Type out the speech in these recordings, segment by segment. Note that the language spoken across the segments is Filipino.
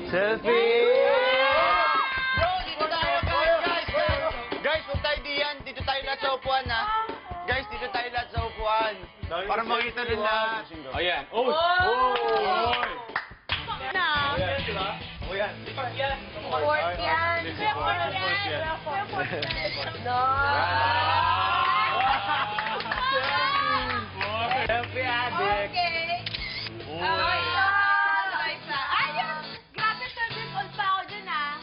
Selfie! Bro, dito tayo, guys! Guys, huwag tayo diyan. Dito tayo lahat sa upuan, ha? Guys, dito tayo lahat sa upuan. Para makita nila. Ayan. Oh! Oh! Na. Ayan, di ba? O yan. Yan. Fourth yan. No. Selfie addict. Okay. Ayun! Grabe, 7 years old pa ako dyan, ah.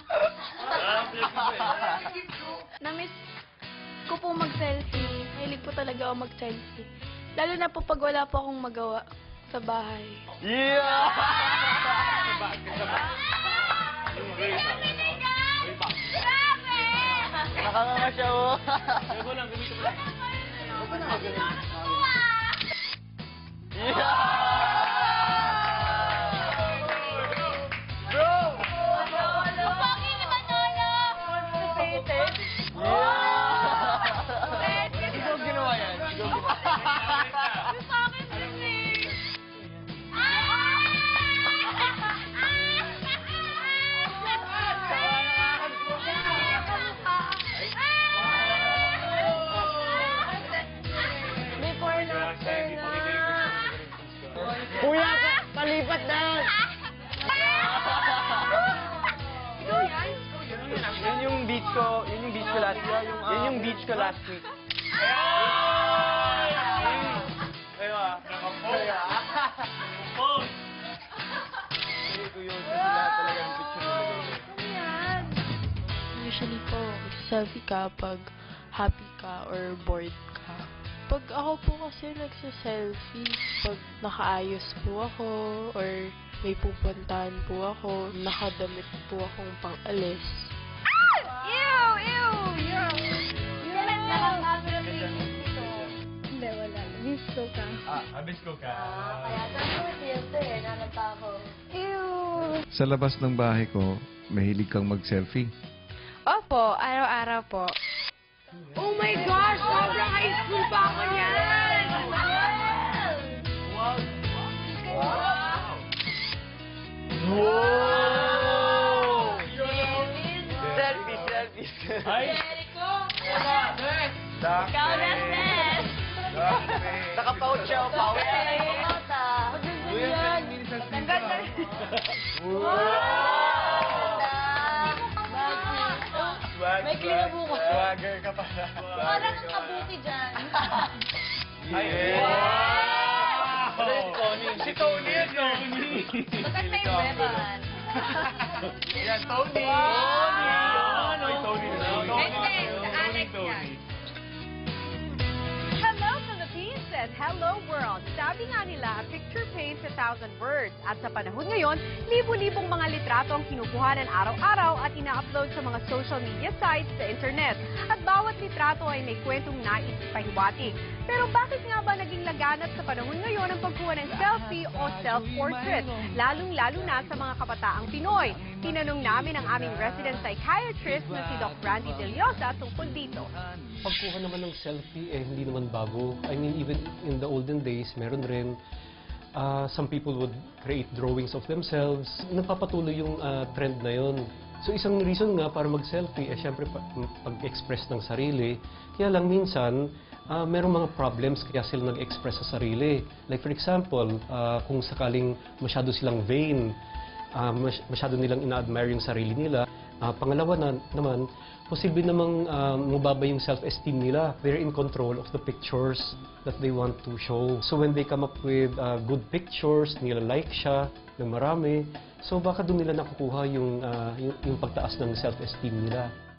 Na-miss ko po mag-selfie. Mahilig po talaga ako mag-selfie. Lalo na po pag wala po akong magawa sa bahay. Yeah! Grabe! Nakakanga siya, oh. Bro! Pogi ni Manolo! Ikaw ginawa yan. Ikaw ginawa. Yung sa akin din eh. Before and after na. Kuya, palipat na! Ikaw yan? Yun yung beach ko last week. Yun yung beach ko last week. Ayo ah. Usually po, selfie ka pag happy ka or bored ka. Pag ako po kasi nagsa-selfie, pag nakaayos po ako or may pupuntahan po ako, nakadamit po akong pang-alis. Ew! You're like dito. Hindi, wala. Misto ka. Abis ko ka. Kaya sabi ko dito eh, nakanta ako. Ew! Sa labas ng bahay ko, mahilig kang mag-selfie. Opo, araw-araw po. Oh my gosh! Sobrang high school pa ako niyan! Wow! Selfies. Ay! Ikaw na, Seth! Nakapout siya, pout. Ang ganda. May kinabu ko. Swagger ka pala. Parang ang kabuti dyan. Ay, Si Tony yan, Tony. Maganda yung weapon. Yan, Tony. Ay, Tony na. Hindi, sa Alex yan. Hello, Philippines and hello, world. Sabi nga nila, a picture paints 1,000 words. At sa panahon ngayon, libo-libong mga litrato ang kinukuhanan araw-araw at ina-upload sa mga social media sites sa internet. At bawat litrato ay may kwentong nais pahiwatig. Pero bakit nga ba naging laganap sa panahon ngayon ang pagkuha ng selfie o self-portrait? Lalong-lalo na sa mga kabataang Pinoy. Tinanong namin ang aming resident psychiatrist na si Doc Randy De Leosa tungkol dito. Pagkuha naman ng selfie, hindi naman bago. I mean, even in the olden days, meron rin. Some people would create drawings of themselves. Nagpapatuloy yung trend na yon. So, isang reason nga para mag-selfie, syempre pag-express ng sarili. Kaya lang minsan, merong mga problems kaya sila nag-express sa sarili. Like for example, kung sakaling masyado silang vain, masyado nilang ina-admire yung sarili nila. Pangalawa naman, posible namang mababa yung self-esteem nila. They're in control of the pictures that they want to show. So when they come up with good pictures, nila-like siya ng marami, so baka doon nila nakukuha yung pagtaas ng self-esteem nila.